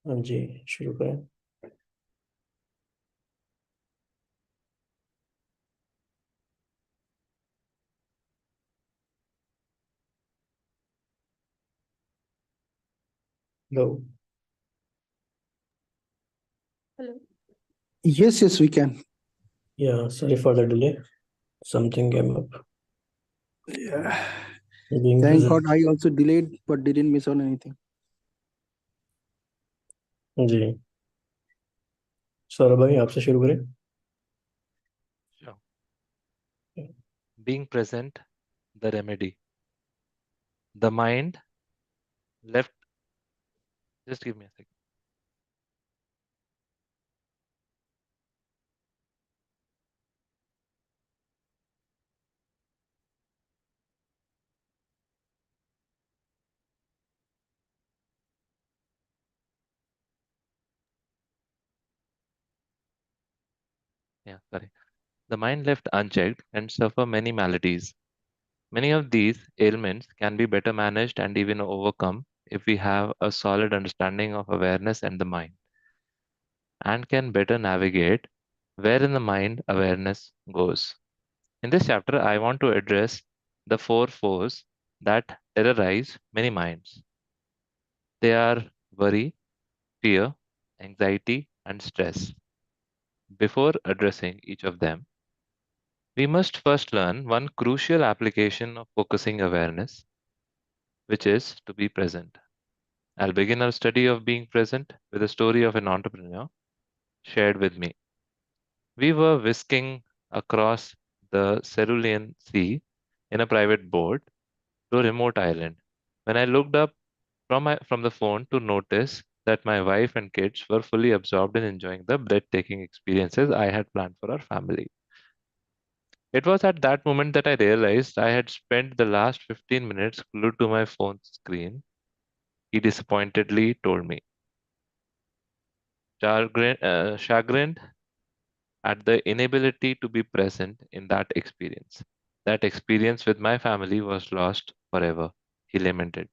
हाँ जी, शुरू करें। Hello. Hello. Yes, yes, we can. Yeah, sorry for the delay. Something came up. Yeah. Being Thank present. God I also delayed but didn't miss on anything. जी, सौरभ भाई आपसे शुरू करें। Sure. Being present, the remedy. The mind left. Just give me a second. Yeah, sorry. The mind left unchecked can suffer many maladies. Many of these ailments can be better managed and even overcome if we have a solid understanding of awareness and the mind, and can better navigate where in the mind awareness goes. In this chapter, I want to address the four foes that terrorize many minds. They are worry, fear, anxiety, and stress. Before addressing each of them, we must first learn one crucial application of focusing awareness, which is to be present. I'll begin our study of being present with a story of an entrepreneur shared with me. We were whisking across the Cerulean Sea in a private boat to a remote island when I looked up from the phone to notice that my wife and kids were fully absorbed in enjoying the breathtaking experiences I had planned for our family. It was at that moment that I realized I had spent the last 15 minutes glued to my phone screen, he disappointedly told me. Chagrined at the inability to be present in that experience. That experience with my family was lost forever, he lamented.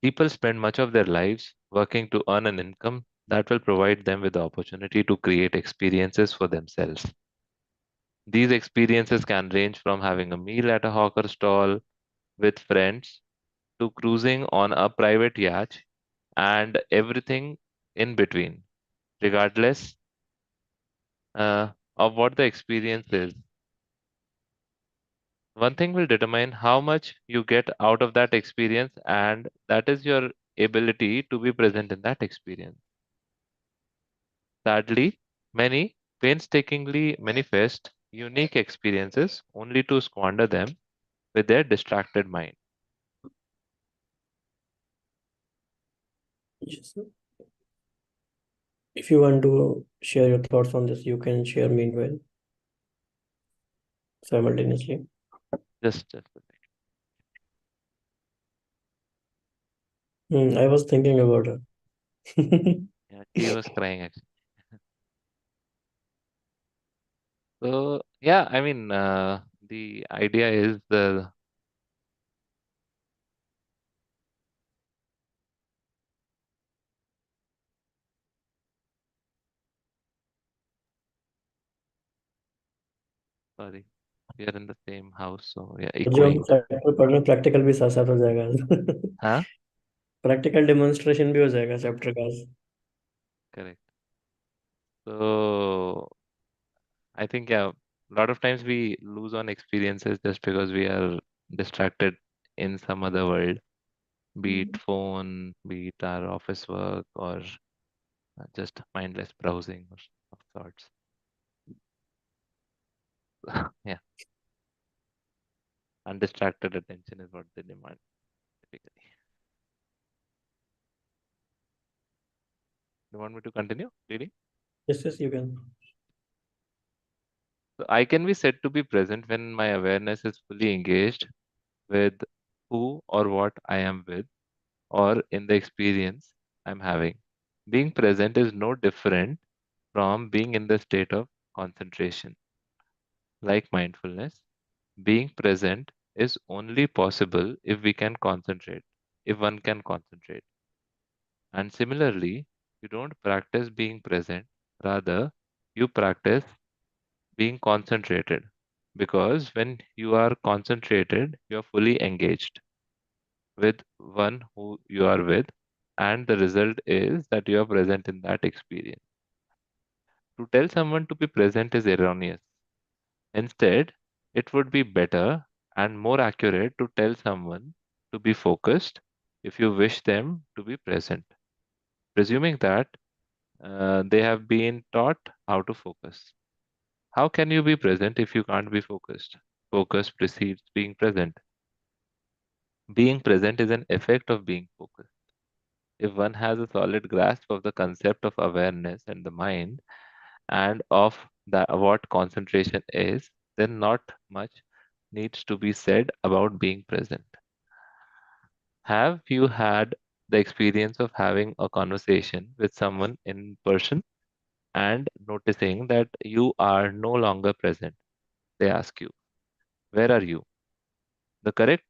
People spend much of their lives working to earn an income that will provide them with the opportunity to create experiences for themselves. These experiences can range from having a meal at a hawker stall with friends to cruising on a private yacht and everything in between, regardless of what the experience is. One thing will determine how much you get out of that experience, and that is your ability to be present in that experience. Sadly, many painstakingly manifest unique experiences only to squander them with their distracted mind. Yes, sir. If you want to share your thoughts on this, you can share meanwhile, simultaneously. Just a I was thinking about it. second. Yeah, she was crying actually. So yeah, I mean, the idea is the sorry, we are in the same house, so yeah, जो हम echoing. Chapter पढ़ रहे हैं practical भी साथ साथ हो जाएगा। Huh? प्रैक्टिकल डेमोन्स्ट्रेशन भी हो जाएगा चैप्टर का। Correct. So I think yeah, a lot of times we lose on experiences just because we are distracted in some other world, be it phone, be it our office work, or just mindless browsing or of sorts. Yeah, undistracted attention is what they demand typically. You want me to continue reading? Yes, yes, you can. So I can be said to be present when my awareness is fully engaged with who or what I am with or in the experience I'm having. Being present is no different from being in the state of concentration. Like mindfulness, being present is only possible if we can concentrate, if one can concentrate. And similarly, you don't practice being present, rather, you practice being concentrated. Because when you are concentrated, you are fully engaged with one who you are with, and the result is that you are present in that experience. To tell someone to be present is erroneous. Instead, it would be better and more accurate to tell someone to be focused if you wish them to be present, presuming that they have been taught how to focus. How can you be present if you can't be focused? Focus precedes being present. Being present is an effect of being focused. If one has a solid grasp of the concept of awareness and the mind and of what concentration is, then not much needs to be said about being present. Have you had the experience of having a conversation with someone in person and noticing that you are no longer present? They ask you, where are you? The correct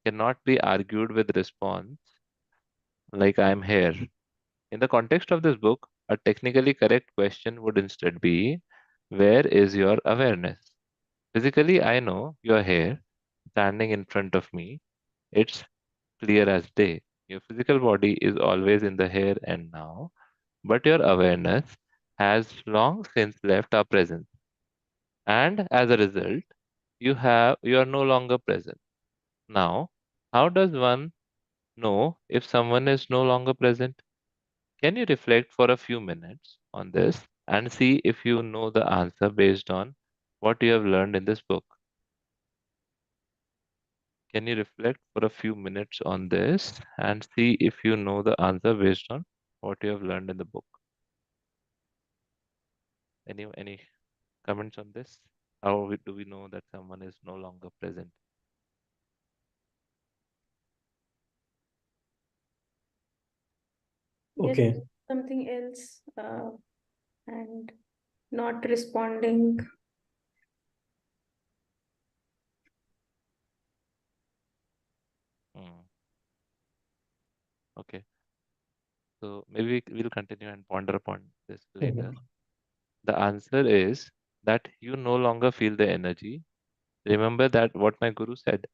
cannot be argued with response like I am here. In the context of this book, a technically correct question would instead be, where is your awareness? Physically, I know you are here, standing in front of me. It's clear as day. Your physical body is always in the here and now, but your awareness has long since left our presence. And as a result, you are no longer present. Now, how does one know if someone is no longer present? Can you reflect for a few minutes on this and see if you know the answer based on what you have learned in this book? Can you reflect for a few minutes on this and see if you know the answer based on what you have learned in the book? Any comments on this? Do we know that someone is no longer present? Yes, Okay. something else, and not responding. Hmm. Okay, so maybe we'll continue and ponder upon this later. Mhm. The answer is that you no longer feel the energy. Remember that what my guru said,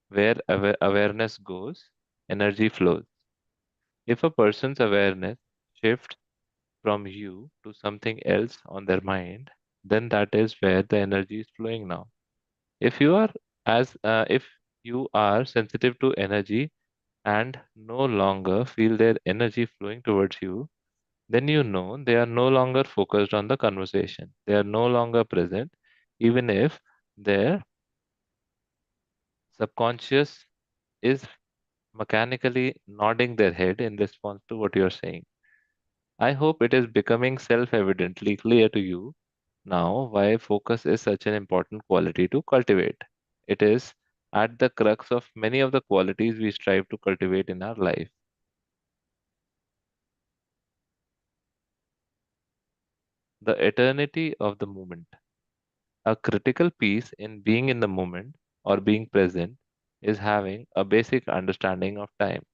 where awareness goes, energy flows. If a person's awareness shifts from you to something else on their mind, then that is where the energy is flowing now. If you are if you are sensitive to energy and no longer feel their energy flowing towards you, then you know they are no longer focused on the conversation. They are no longer present, even if their subconscious is mechanically nodding their head in response to what you're saying. I hope it is becoming self evidently clear to you now why focus is such an important quality to cultivate. It is at the crux of many of the qualities we strive to cultivate in our life. The eternity of the moment. A critical piece in being in the moment or being present is having a basic understanding of time.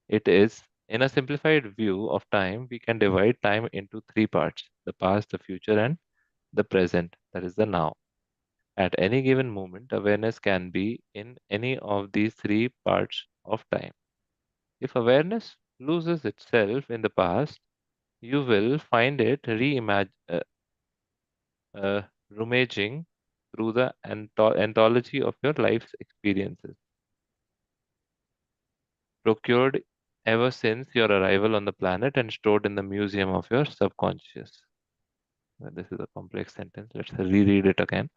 It is, in a simplified view of time, we can divide time into three parts: the past, the future, and the present, that is the now. At any given moment, awareness can be in any of these three parts of time. If awareness loses itself in the past, you will find it rummaging through the anthology of your life's experiences, procured ever since your arrival on the planet and stored in the museum of your subconscious. Well, this is a complex sentence. Let's reread it again.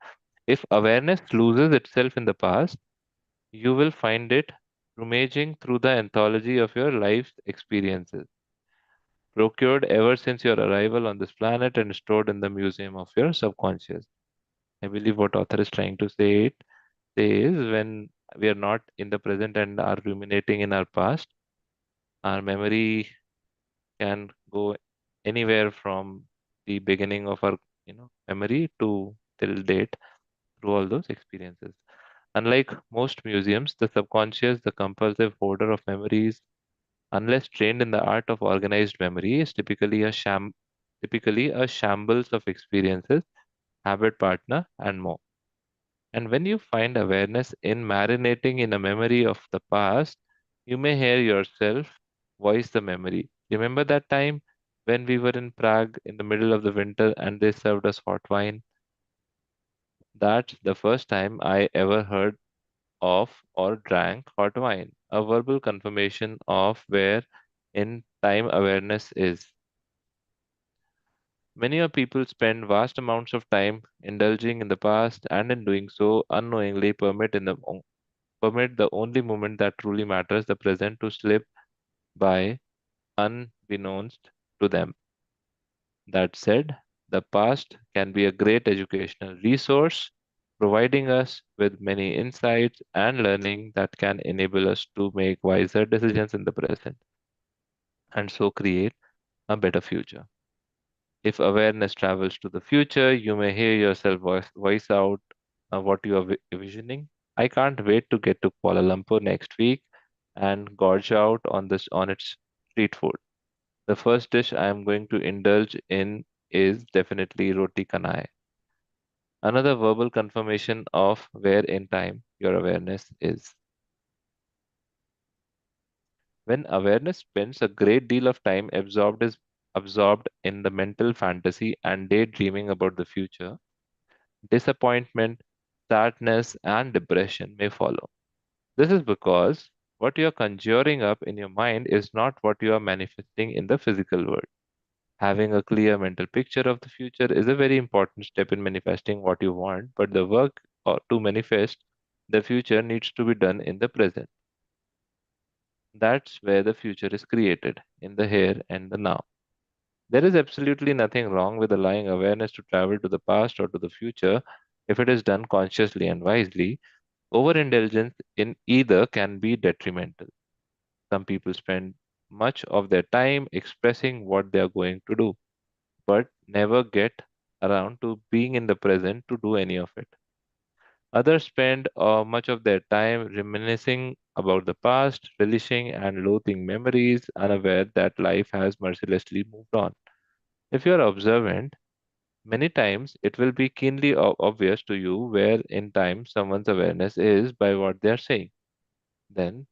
If awareness loses itself in the past, you will find it rummaging through the anthology of your life's experiences, procured ever since your arrival on this planet and stored in the museum of your subconscious. I believe what author is trying to say is when we are not in the present and are ruminating in our past, our memory can go anywhere from the beginning of our memory to till date through all those experiences. Unlike most museums, the subconscious, the compulsive hoarder of memories, unless trained in the art of organized memory, is typically a shambles of experiences, habit partner, and more. And when you find awareness in marinating in a memory of the past, you may hear yourself voice the memory. Remember that time when we were in Prague in the middle of the winter and they served us hot wine? That's the first time I ever heard of or drank hot wine, a verbal confirmation of where in time awareness is. Many of people spend vast amounts of time indulging in the past and in doing so unknowingly permit the only moment that truly matters, the present, to slip by unbeknownst to them. That said, the past can be a great educational resource, providing us with many insights and learning that can enable us to make wiser decisions in the present and so create a better future. If awareness travels to the future, you may hear yourself voice out what you are visioning. I can't wait to get to Kuala Lumpur next week and gorge out on its street food. The first dish I am going to indulge in is definitely roti canai. Another verbal confirmation of where in time your awareness is. When awareness spends a great deal of time absorbed in the mental fantasy and daydreaming about the future, disappointment, sadness, and depression may follow. This is because what you are conjuring up in your mind is not what you are manifesting in the physical world. Having a clear mental picture of the future is a very important step in manifesting what you want, but the work to manifest the future needs to be done in the present. That's where the future is created, in the here and the now. There is absolutely nothing wrong with allowing awareness to travel to the past or to the future if it is done consciously and wisely. Overindulgence in either can be detrimental. Some people spend much of their time expressing what they are going to do, but never get around to being in the present to do any of it. Others spend much of their time reminiscing about the past, relishing and loathing memories, unaware that life has mercilessly moved on. If you are observant, many times it will be keenly obvious to you where in time someone's awareness is by what they are saying. Then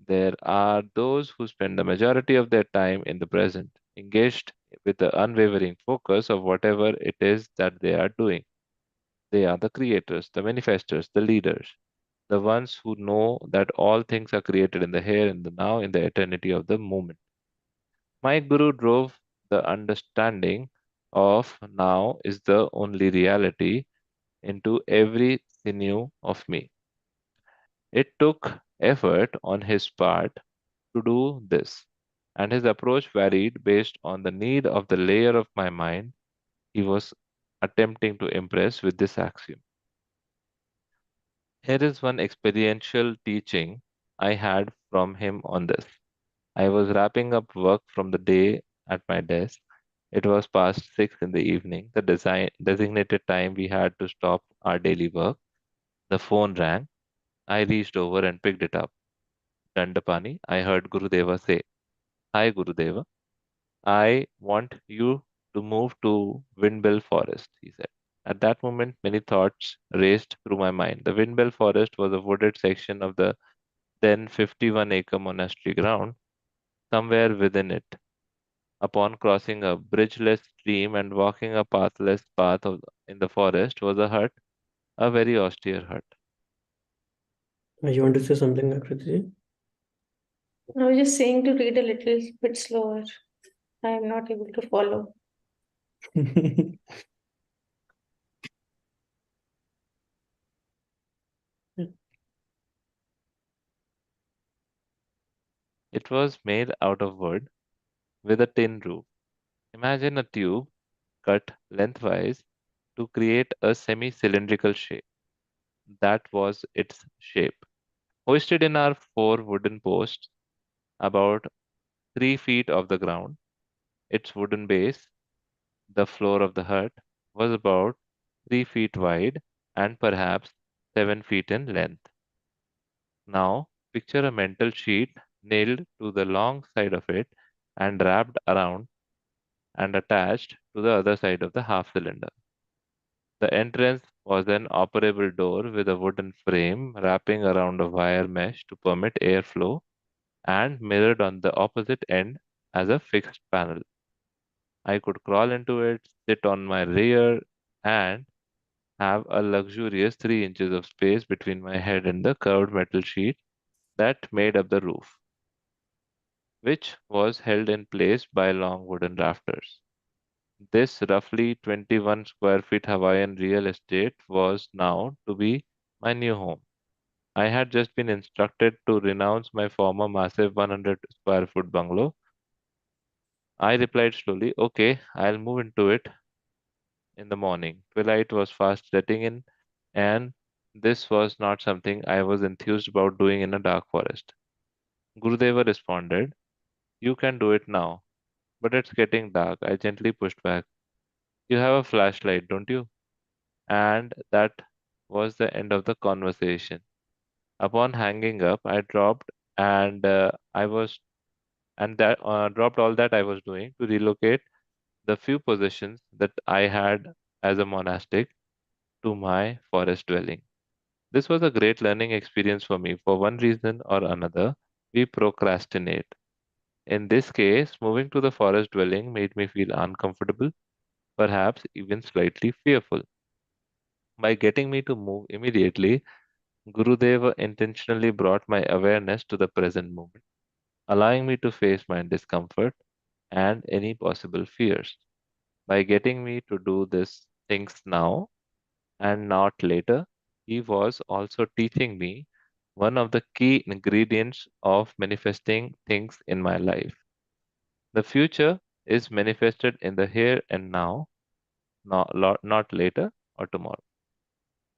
there are those who spend the majority of their time in the present, engaged with the unwavering focus of whatever it is that they are doing. They are the creators, the manifestors, the leaders, the ones who know that all things are created in the here and the now, in the eternity of the moment. My guru drove the understanding of now is the only reality into every sinew of me. It took effort on his part to do this, and his approach varied based on the need of the layer of my mind he was attempting to impress with this axiom. Here is one experiential teaching I had from him on this. I was wrapping up work from the day at my desk. It was past 6 in the evening, the designated time we had to stop our daily work. The phone rang. I reached over and picked it up. Dandapani, I heard Gurudeva say, "Hi, Gurudeva. I want you to move to Windbell Forest," he said. At that moment, many thoughts raced through my mind. The Windbell Forest was a wooded section of the then 51-acre monastery ground. Somewhere within it, upon crossing a bridgeless stream and walking a pathless in the forest, was a hut, a very austere hut. You want to say something, Akriti? I was just saying to read a little bit slower. I am not able to follow. It was made out of wood with a tin roof. Imagine a tube cut lengthwise to create a semi-cylindrical shape. That was its shape. Hoisted in our four wooden posts, about 3 feet off the ground, its wooden base, the floor of the hut, was about 3 feet wide and perhaps 7 feet in length. Now, picture a mental sheet nailed to the long side of it and wrapped around and attached to the other side of the half cylinder. The entrance was an operable door with a wooden frame wrapping around a wire mesh to permit airflow and mirrored on the opposite end as a fixed panel. I could crawl into it, sit on my rear, and have a luxurious 3 inches of space between my head and the curved metal sheet that made up the roof, which was held in place by long wooden rafters. This roughly 21 square feet Hawaiian real estate was now to be my new home. I had just been instructed to renounce my former massive 100 square foot bungalow. I replied slowly, okay, I'll move into it in the morning. Twilight was fast setting in, and this was not something I was enthused about doing in a dark forest. Gurudeva responded, you can do it now, but it's getting dark. I gently pushed back. You have a flashlight, don't you? And that was the end of the conversation. Upon hanging up, I dropped and I was and that dropped all that I was doing to relocate the few possessions that I had as a monastic to my forest dwelling. This was a great learning experience for me. For one reason or another, we procrastinate. In this case, moving to the forest dwelling made me feel uncomfortable, perhaps even slightly fearful. By getting me to move immediately, Gurudeva intentionally brought my awareness to the present moment, allowing me to face my discomfort and any possible fears. By getting me to do these things now and not later, he was also teaching me one of the key ingredients of manifesting things in my life. The future is manifested in the here and now, not later or tomorrow.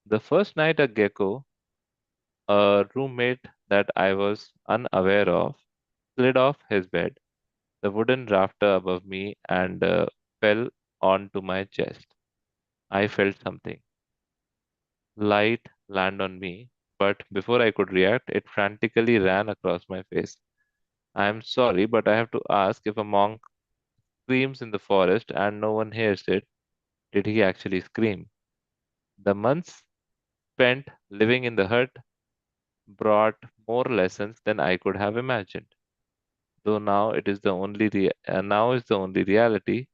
The first night at Gecko, a roommate that I was unaware of slid off his bed, the wooden rafter above me, and fell onto my chest. I felt something light land on me, but before I could react, it frantically ran across my face. I am sorry, but I have to ask, if a monk screams in the forest and no one hears it, did he actually scream? The months spent living in the hut brought more lessons than I could have imagined. Though now is the only reality,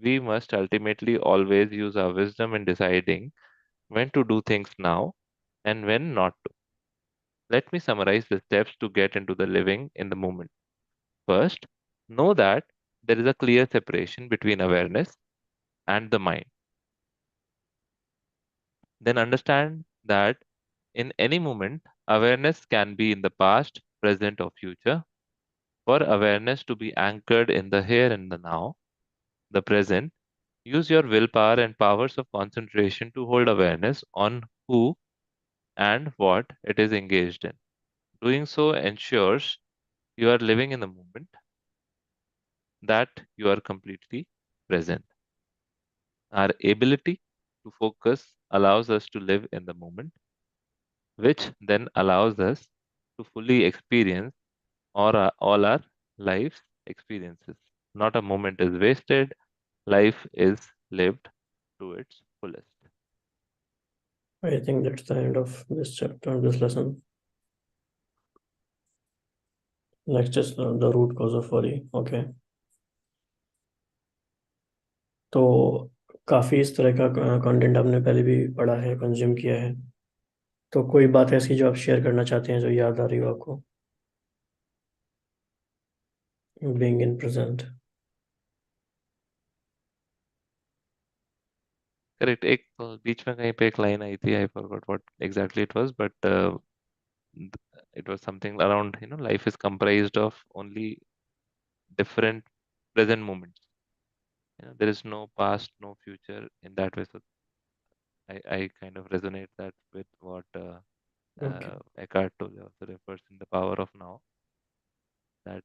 we must ultimately always use our wisdom in deciding when to do things now and when not to. Let me summarize the steps to get into the living in the moment. First, know that there is a clear separation between awareness and the mind. Then understand that in any moment, awareness can be in the past, present, or future. For awareness to be anchored in the here and the now, the present, use your willpower and powers of concentration to hold awareness on who and what it is engaged in. Doing so ensures you are living in the moment, that you are completely present. Our ability to focus allows us to live in the moment, which then allows us to fully experience all our life's experiences. Not a moment is wasted, life is lived to its fullest. I think that's the end of this chapter, this lesson. Next is the root cause of worry. Okay. तो काफ़ी इस तरह का content आपने पहले भी पढ़ा है, कंज्यूम किया है। तो कोई बात ऐसी जो आप शेयर करना चाहते हैं जो याद आ रही हो आपको? Being in present. करेक्ट। एक बीच में कहीं पे एक लाइन आई थी, I forgot what exactly it was, but it was something around, life is comprised of only different present moments. There is no past, no future in that way. So I kind of resonate that with what Okay. Eckhart Tolle also refers in the power of now, that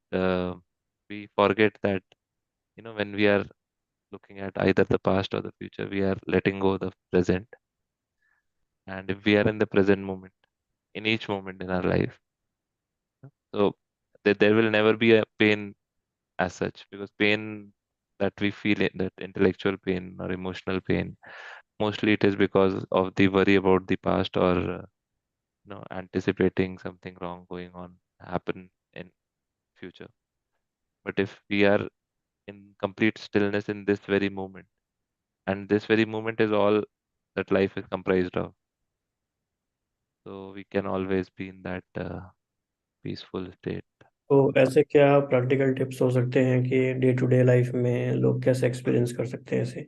we forget that, when we are looking at either the past or the future, we are letting go of the present. And if we are in the present moment, in each moment in our life, so there will never be a pain as such, because pain that we feel, that intellectual pain or emotional pain, mostly it is because of the worry about the past, or anticipating something wrong going on happen in future. But if we are in complete stillness in this very moment, and this very moment is all that life is comprised of, so we can always be in that peaceful state. तो ऐसे क्या practical tips हो सकते हैं कि day to day life में लोग कैसे एक्सपीरियंस कर सकते हैं ऐसे,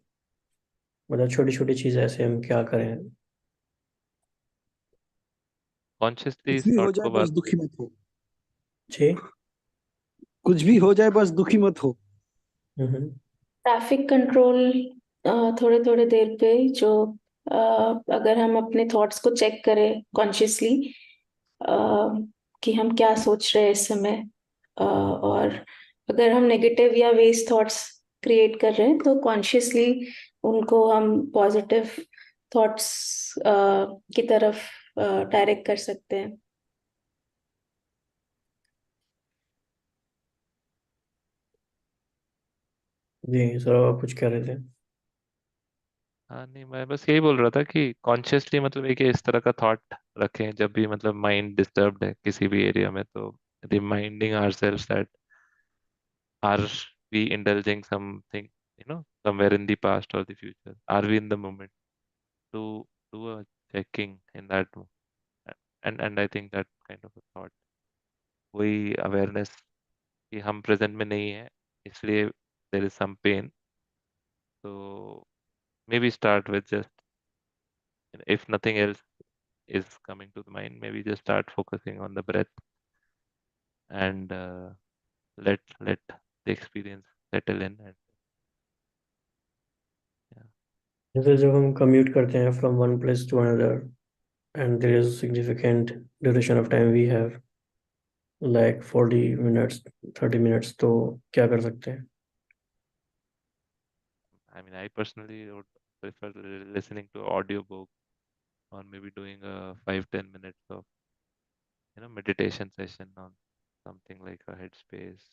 मतलब छोटी छोटी चीज़ ऐसे हम क्या करें? कॉन्शियसली कुछ इस भी हो थॉट जाए को बस बात। दुखी मत हो। जी। कुछ भी हो जाए बस दुखी मत हो। हम्म। ट्रैफिक कंट्रोल, थोड़े थोड़े देर पे जो अगर हम अपने थॉट्स को चेक करें कॉन्शियसली कि हम क्या सोच रहे हैं इस समय, और अगर हम नेगेटिव या वेस्ट थॉट्स क्रिएट कर रहे हैं तो कॉन्शियसली उनको हम पॉजिटिव थॉट्स की तरफ डायरेक्ट कर सकते हैं। जी सर, आप कुछ कह रहे थे? हाँ, नहीं, मैं बस यही बोल रहा था कि कॉन्शियसली मतलब एक इस तरह का थॉट रखें जब भी मतलब माइंड डिस्टर्ब्ड है किसी भी एरिया में, तो reminding ourselves that are we indulging something, somewhere in the past or the future, are we in the moment, to do a checking in that and I think that kind of a thought, वही awareness कि हम present में नहीं है, इसलिए there is some pain. So maybe start with just, if nothing else is coming to the mind, maybe just start focusing on the breath, and let the experience settle in. And yeah. जैसे जब हम commute करते हैं from one place to another and there is significant duration of time we have, like 40 minutes, 30 minutes, तो क्या कर सकते हैं? I mean, I personally would prefer listening to audiobook, or maybe doing a 5-10 minutes of meditation session on something like a headspace.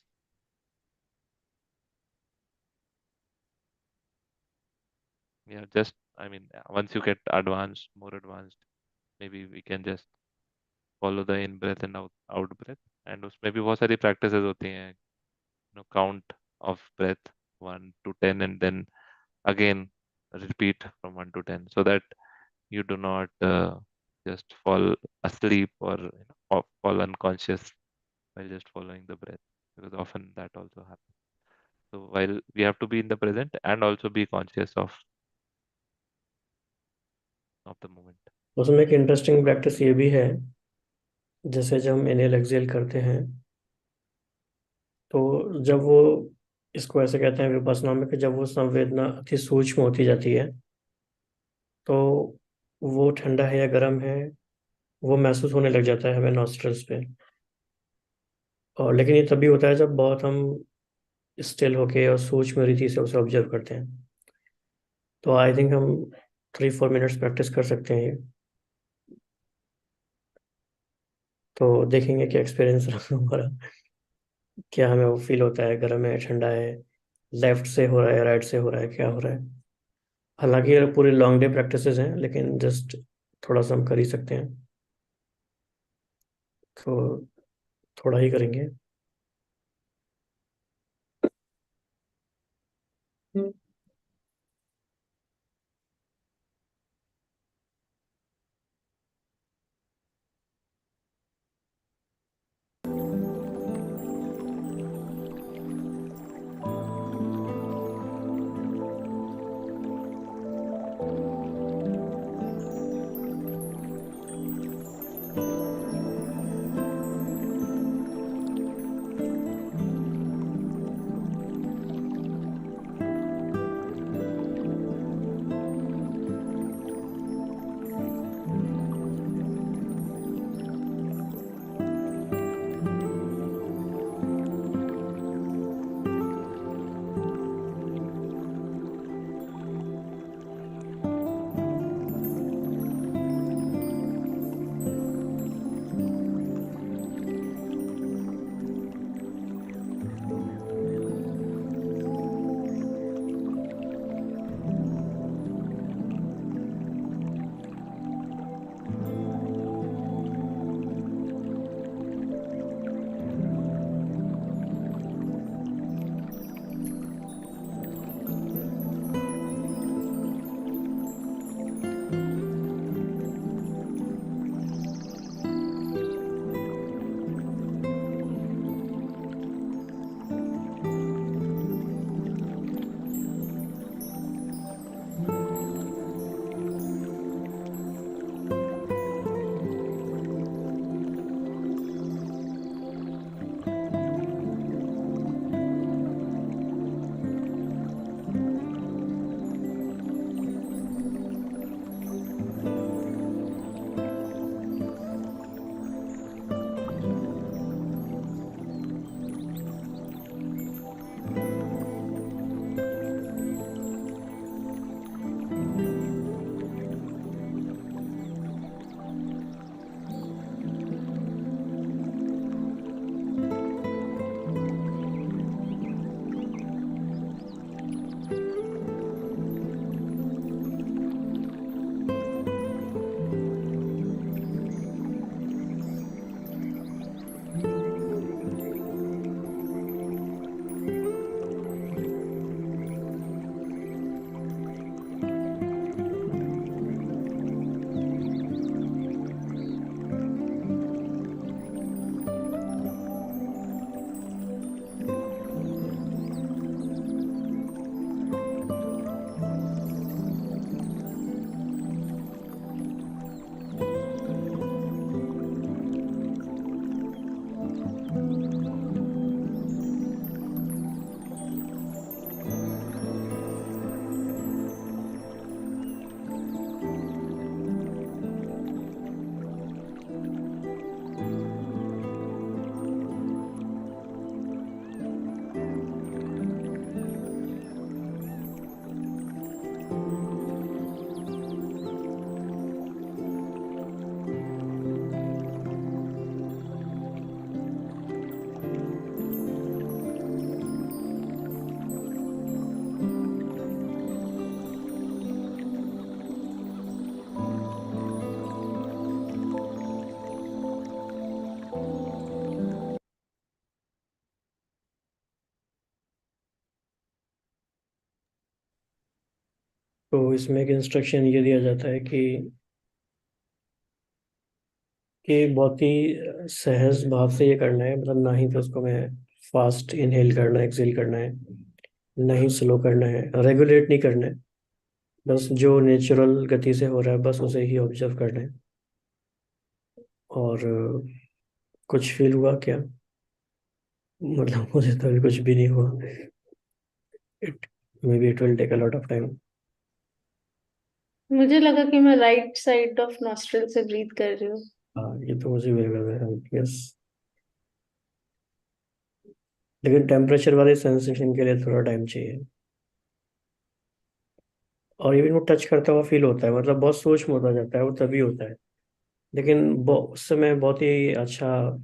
Yeah, just, I mean, once you get advanced, more advanced, maybe we can just follow the in breath and out breath, and उसमें भी बहुत सारी practices होती हैं, count of breath 1 to 10, and then again repeat from 1 to 10, so that you do not just fall asleep, or fall unconscious while just following the breath, because often that also happens. So while we have to be in the present and also be conscious of the moment. उसमें एक interesting practice ये भी है, जैसे जब हम inhale exhale करते हैं, तो जब वो, इसको ऐसे कहते हैं विपश्यना में, कि जब वो संवेदना अति सूक्ष्म होती जाती है, तो वो ठंडा है या गर्म है वो महसूस होने लग जाता है हमें नॉस्ट्रल्स पे। और लेकिन ये तभी होता है जब बहुत हम स्टिल होके और सूक्ष्म रीति से उसे ऑब्जर्व करते हैं। तो आई थिंक हम 3-4 मिनट्स प्रैक्टिस कर सकते हैं ये, तो देखेंगे क्या एक्सपीरियंस रहा हमारा, क्या हमें वो फील होता है, गर्म है ठंडा है, लेफ्ट से हो रहा है राइट से हो रहा है, क्या हो रहा है। हालांकि ये पूरे लॉन्ग डे प्रैक्टिसेस हैं, लेकिन जस्ट थोड़ा सा हम कर ही सकते हैं, तो थोड़ा ही करेंगे। तो इसमें एक इंस्ट्रक्शन ये दिया जाता है कि बहुत ही सहज भाव से ये करना है, मतलब ना ही तो उसको मैं फास्ट इनहेल करना है, एक्सेल करना है, ना ही स्लो करना है, रेगुलेट नहीं करना है। बस जो नेचुरल गति से हो रहा है बस उसे ही ऑब्जर्व करना है। और कुछ फील हुआ क्या? मतलब मुझे तो अभी कुछ भी नहीं हुआ। It may be it will take a lot of time. मुझे लगा कि मैं राइट साइड ऑफ नॉस्ट्रल से ब्रीथ कर रही हूँ। हाँ, ये तो मुझे भी लग रहा है, यस। लेकिन टेम्परेचर वाले सेंसेशन के लिए थोड़ा टाइम चाहिए। और इवन वो टच करता हुआ फील होता है, मतलब बहुत सूक्ष्म होता जाता है, वो तभी होता है। लेकिन उस समय बहुत ही अच्छा,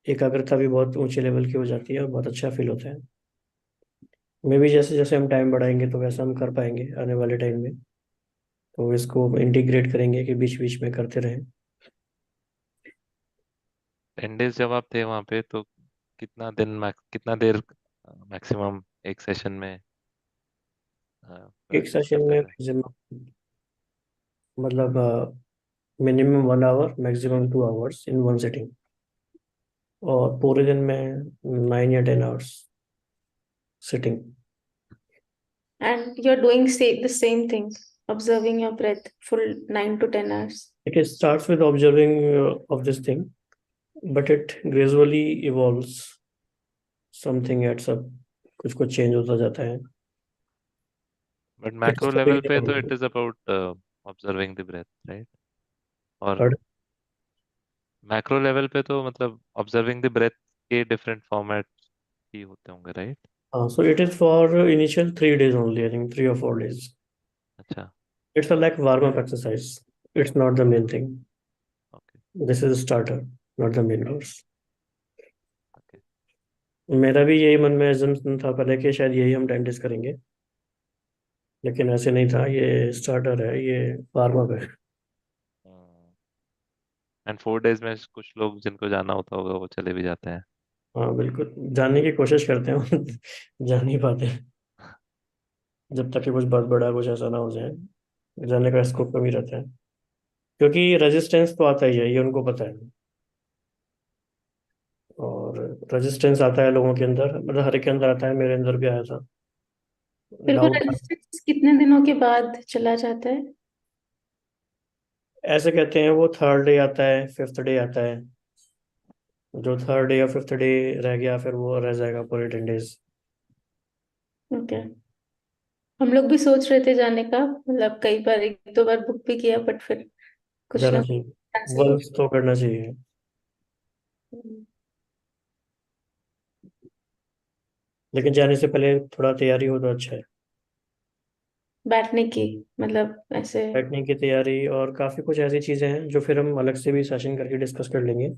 एकाग्रता भी बहुत ऊंचे लेवल की हो जाती है और बहुत अच्छा फील होता है। मे भी जैसे जैसे हम टाइम बढ़ाएंगे तो वैसा हम कर पाएंगे आने वाले टाइम में। तो इसको इंटीग्रेट करेंगे कि बीच बीच में करते रहें। 10 days जब आप थे वहाँ पे तो कितना देर मैक्सिमम एक सेशन में एक प्रैक्टिस सेशन करते में थे? मतलब minimum 1 hour, maximum 2 hours in one sitting. और पूरे दिन में 9 या 10 hours sitting. And you're doing the same thing, observing your breath full 9 to 10 hours. It starts with observing of this thing, but it gradually evolves. Something adds up, कुछ कुछ change होता जाता है। But It is macro the level पे तो beginning. It is about observing the breath, right? और But macro level पे तो मतलब ऑब्जर्विंग द ब्रेथ के डिफरेंट फॉर्मेट ही होते होंगे, right? so it is for initial 3 days only, I think 3 or 4 days. अच्छा। It's a like warm-up exercise. It's not the main thing. Okay. This is a starter, not the main course. Okay. मेरा भी यही मन में assumption था पहले कि शायद यही हम 10 days करेंगे, लेकिन ऐसे नहीं था। ये स्टार्टर है, ये वार्म अप है। एंड 4 days में कुछ लोग जिनको जाना होता होगा वो चले भी जाते हैं। हाँ बिल्कुल, जानने की कोशिश करते हैं जा नहीं पाते, जब तक कि कुछ बहुत बड़ा कुछ ऐसा ना हो जाए। जाने का स्कोप कम ही रहता है, क्योंकि रेजिस्टेंस तो आता ही है, ये उनको पता है। और रेजिस्टेंस आता है लोगों के अंदर, मतलब हर एक के अंदर आता है, मेरे अंदर भी आया था फिर वो डाउट था। रेजिस्टेंस कितने दिनों के बाद चला जाता है? ऐसे कहते हैं वो थर्ड डे आता है, फिफ्थ डे आता है। जो थर्ड डे या फिफ्थ डे रह गया फिर वो रह जाएगा पूरे 10 days। ओके। हम लोग भी सोच रहे थे जाने का, मतलब कई बार, 1 2 बार बुक भी किया, बट फिर कुछ जाना ना चाहिए, कैंसिल हो वंस तो करना चाहिए। गया। लेकिन जाने से पहले थोड़ा तैयारी हो तो अच्छा है। बैठने की, मतलब ऐसे। बैठने की तैयारी और काफ़ी कुछ ऐसी चीज़ें हैं जो फिर हम अलग से भी सेशन करके डिस्कस कर लेंगे।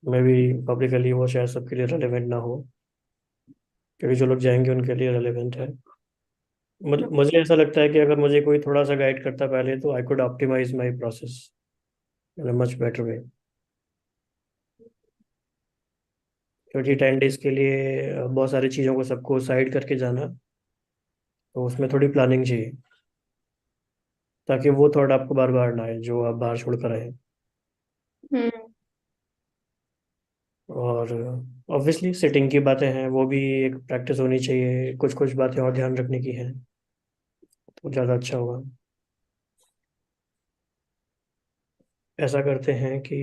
मे भी पब्लिकली वो शायद सबके लिए रेलेवेंट ना हो, क्योंकि जो लोग जाएंगे उनके लिए रेलेवेंट है। मतलब मुझे ऐसा लगता है कि अगर मुझे कोई थोड़ा सा गाइड करता पहले तो I could optimise my process in a much better way. क्योंकि 10 days के लिए बहुत सारी चीज़ों को सबको साइड करके जाना, तो उसमें थोड़ी प्लानिंग चाहिए, ताकि वो थॉट आपको बार बार ना आए जो आप बाहर छोड़ कर आए। हम्म। और ऑब्वियसली सिटिंग की बातें हैं, वो भी एक प्रैक्टिस होनी चाहिए, कुछ कुछ बातें और ध्यान रखने की हैं, तो ज़्यादा अच्छा होगा। ऐसा करते हैं कि